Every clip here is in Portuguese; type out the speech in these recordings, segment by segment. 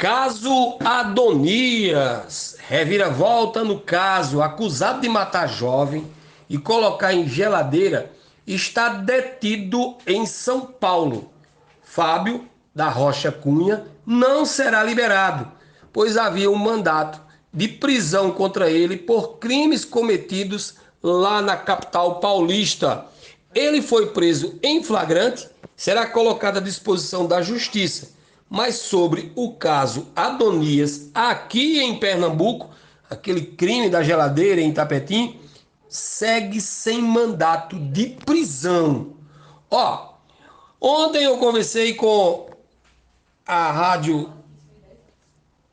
Caso Adonias, reviravolta no caso, acusado de matar jovem e colocar em geladeira, está detido em São Paulo. Fábio da Rocha Cunha não será liberado, pois havia um mandato de prisão contra ele por crimes cometidos lá na capital paulista. Ele foi preso em flagrante, será colocado à disposição da justiça. Mas sobre o caso Adonias, aqui em Pernambuco, aquele crime da geladeira em Itapetim, segue sem mandato de prisão. Ó, ontem eu conversei com a rádio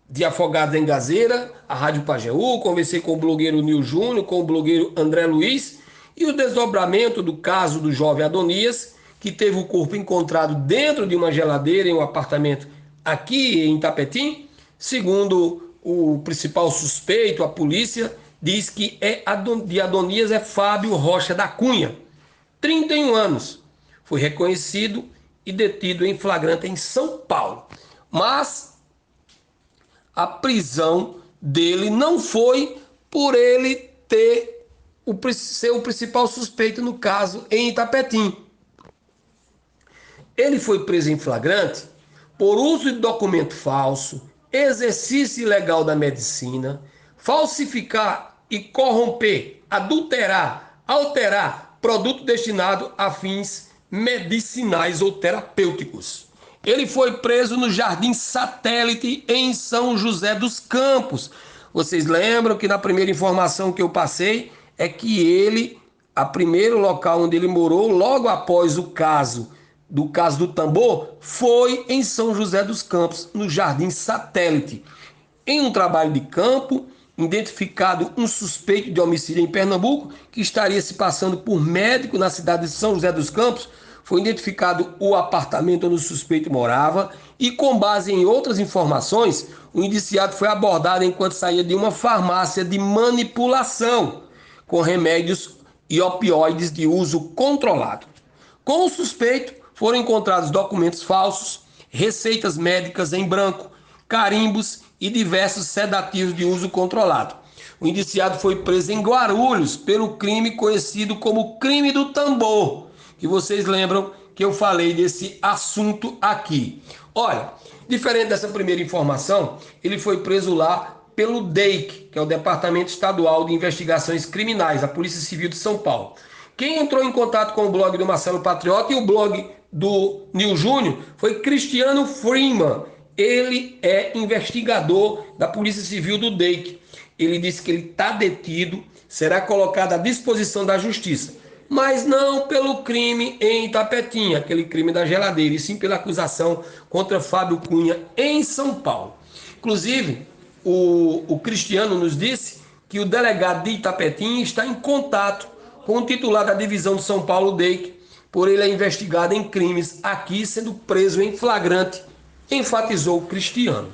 de Afogados em Gazeira, a Rádio Pajeú, conversei com o blogueiro Nil Júnior, com o blogueiro André Luiz, e o desdobramento do caso do jovem Adonias, que teve o corpo encontrado dentro de uma geladeira em um apartamento aqui em Itapetim. Segundo o principal suspeito, a polícia diz que de Adonias é Fábio Rocha da Cunha, 31 anos. Foi reconhecido e detido em flagrante em São Paulo. Mas a prisão dele não foi por ele ser o principal suspeito no caso em Itapetim. Ele foi preso em flagrante por uso de documento falso, exercício ilegal da medicina, falsificar e corromper, adulterar, alterar produto destinado a fins medicinais ou terapêuticos. Ele foi preso no Jardim Satélite, em São José dos Campos. Vocês lembram que na primeira informação que eu passei é que ele, a primeiro local onde ele morou, logo após o caso do tambor, foi em São José dos Campos, no Jardim Satélite. Em um trabalho de campo, identificado um suspeito de homicídio em Pernambuco, que estaria se passando por médico na cidade de São José dos Campos. Foi identificado o apartamento onde o suspeito morava e, com base em outras informações, o indiciado foi abordado enquanto saía de uma farmácia de manipulação com remédios e opioides de uso controlado. Com o suspeito, foram encontrados documentos falsos, receitas médicas em branco, carimbos e diversos sedativos de uso controlado. O indiciado foi preso em Guarulhos pelo crime conhecido como crime do tambor, que vocês lembram que eu falei desse assunto aqui. Olha, diferente dessa primeira informação, ele foi preso lá pelo DEIC, que é o Departamento Estadual de Investigações Criminais, da Polícia Civil de São Paulo. Quem entrou em contato com o blog do Marcelo Patriota e o blog do Nil Júnior foi Cristiano Freeman. Ele é investigador da Polícia Civil do DEIC. Ele disse que ele está detido, será colocado à disposição da Justiça, mas não pelo crime em Itapetim, aquele crime da geladeira, e sim pela acusação contra Fábio Cunha em São Paulo. Inclusive, o Cristiano nos disse que o delegado de Itapetim está em contato com o titular da divisão de São Paulo, DEIC, por ele é investigado em crimes aqui, sendo preso em flagrante, enfatizou o Cristiano.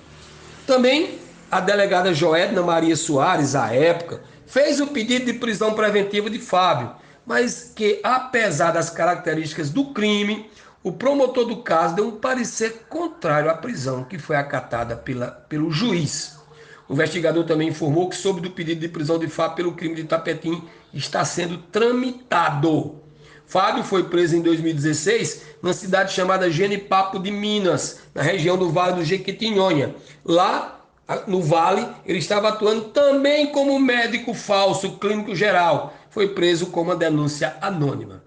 Também a delegada Joedna Maria Soares, à época, fez o pedido de prisão preventiva de Fábio, mas que, apesar das características do crime, o promotor do caso deu um parecer contrário à prisão, que foi acatada pelo juiz. O investigador também informou que, soube do pedido de prisão de Fábio pelo crime de Itapetim, está sendo tramitado. Fábio foi preso em 2016 numa cidade chamada Genipapo de Minas, na região do Vale do Jequitinhonha. Lá, no Vale, ele estava atuando também como médico falso, clínico geral. Foi preso com uma denúncia anônima.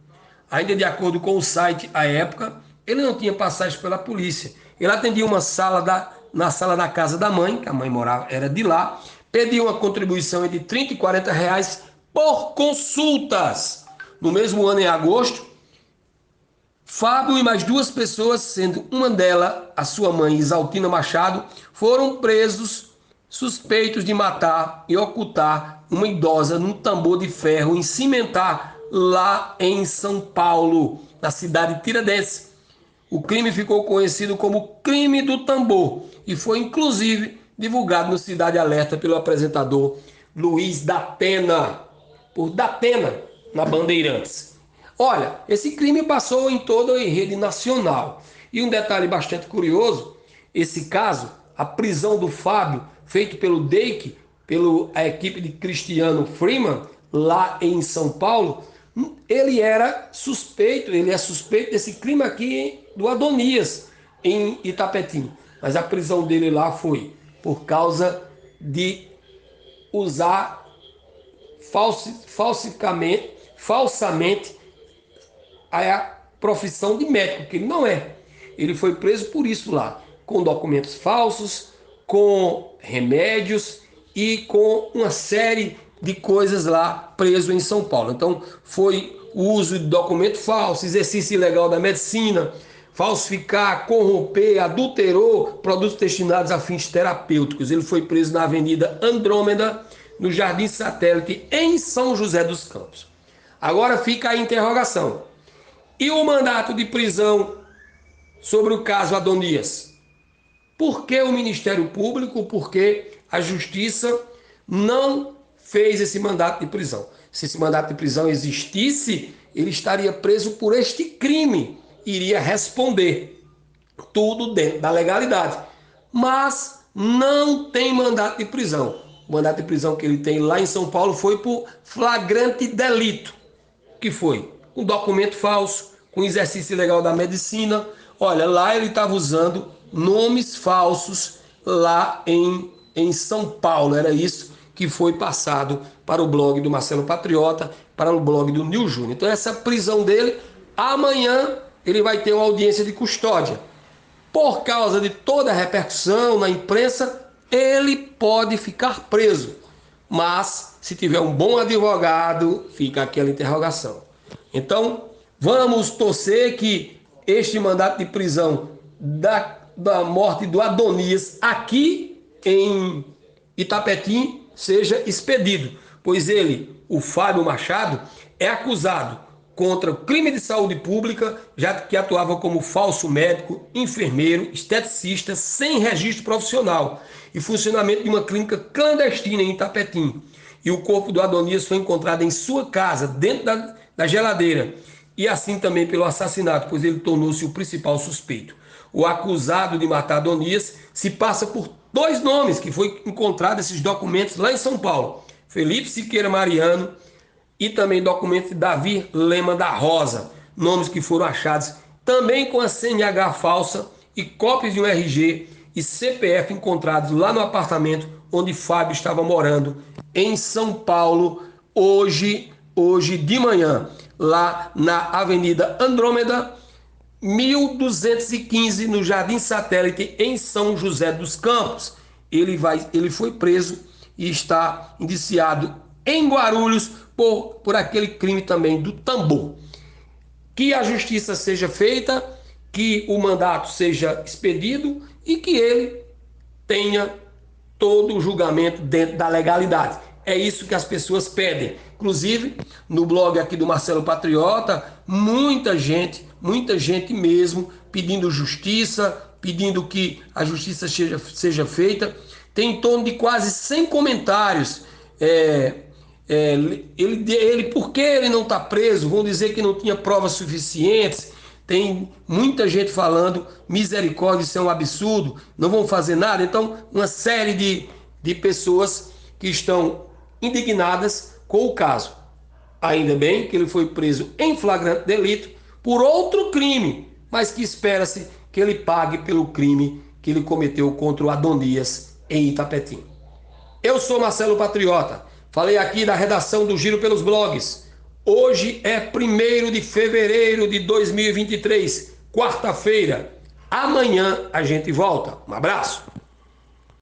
Ainda de acordo com o site, à época, ele não tinha passagem pela polícia. Ele atendia na sala da casa da mãe, que a mãe morava, era de lá, pedia uma contribuição entre 30 e 40 reais por consultas. No mesmo ano, em agosto, Fábio e mais duas pessoas, sendo uma delas a sua mãe, Isaltina Machado, foram presos suspeitos de matar e ocultar uma idosa num tambor de ferro em Cimentar, lá em São Paulo, na cidade de Tiradentes. O crime ficou conhecido como crime do tambor e foi inclusive divulgado no Cidade Alerta pelo apresentador Luiz Datena, por Datena, na Bandeirantes. Olha, esse crime passou em toda a rede nacional. E um detalhe bastante curioso, esse caso a prisão do Fábio, feito pelo DEIC, pela equipe de Cristiano Freeman, lá em São Paulo, ele é suspeito desse crime aqui do Adonias, em Itapetim. Mas a prisão dele lá foi por causa de usar falsamente a profissão de médico, que ele não é. Ele foi preso por isso lá, com documentos falsos, com remédios e com uma série de coisas lá preso em São Paulo. Então foi o uso de documento falso, exercício ilegal da medicina, falsificar, corromper, adulterou produtos destinados a fins terapêuticos. Ele foi preso na Avenida Andrômeda, no Jardim Satélite, em São José dos Campos. Agora fica a interrogação. E o mandato de prisão sobre o caso Adonias? Por que o Ministério Público, por que a Justiça não fez esse mandato de prisão? Se esse mandato de prisão existisse, ele estaria preso por este crime, iria responder, tudo dentro da legalidade. Mas não tem mandato de prisão. O mandato de prisão que ele tem lá em São Paulo foi por flagrante delito, que foi um documento falso, com exercício ilegal da medicina. Olha, lá ele estava usando nomes falsos lá em São Paulo. Era isso que foi passado para o blog do Marcelo Patriota, para o blog do Nil Júnior. Então essa prisão dele, amanhã ele vai ter uma audiência de custódia. Por causa de toda a repercussão na imprensa, ele pode ficar preso. Mas, se tiver um bom advogado, fica aquela interrogação. Então, vamos torcer que este mandato de prisão da morte do Adonias aqui em Itapetim seja expedido, pois ele, o Fábio Machado, é acusado contra o crime de saúde pública, já que atuava como falso médico, enfermeiro, esteticista, sem registro profissional e funcionamento de uma clínica clandestina em Itapetim. E o corpo do Adonias foi encontrado em sua casa, dentro da geladeira, e assim também pelo assassinato, pois ele tornou-se o principal suspeito. O acusado de matar Adonias se passa por dois nomes que foi encontrado esses documentos lá em São Paulo: Felipe Siqueira Mariano e também documento de Davi Lema da Rosa, nomes que foram achados também com a CNH falsa e cópias de um RG e CPF encontrados lá no apartamento onde Fábio estava morando em São Paulo hoje de manhã, lá na Avenida Andrômeda, 1215, no Jardim Satélite, em São José dos Campos. Ele foi preso e está indiciado em Guarulhos por aquele crime também do tambor. Que a justiça seja feita, que o mandato seja expedido e que ele tenha todo o julgamento dentro da legalidade. É isso que as pessoas pedem. Inclusive, no blog aqui do Marcelo Patriota, muita gente mesmo pedindo justiça, pedindo que a justiça seja feita. Tem em torno de quase 100 comentários. Por que ele não está preso? Vão dizer que não tinha provas suficientes. Tem muita gente falando misericórdia, isso é um absurdo, não vão fazer nada. Então, uma série de pessoas que estão indignadas com o caso. Ainda bem que ele foi preso em flagrante delito por outro crime, mas que espera-se que ele pague pelo crime que ele cometeu contra o Adonias em Itapetim. Eu sou Marcelo Patriota, falei aqui da redação do Giro pelos Blogs. Hoje é 1º de fevereiro de 2023, quarta-feira. Amanhã a gente volta. Um abraço.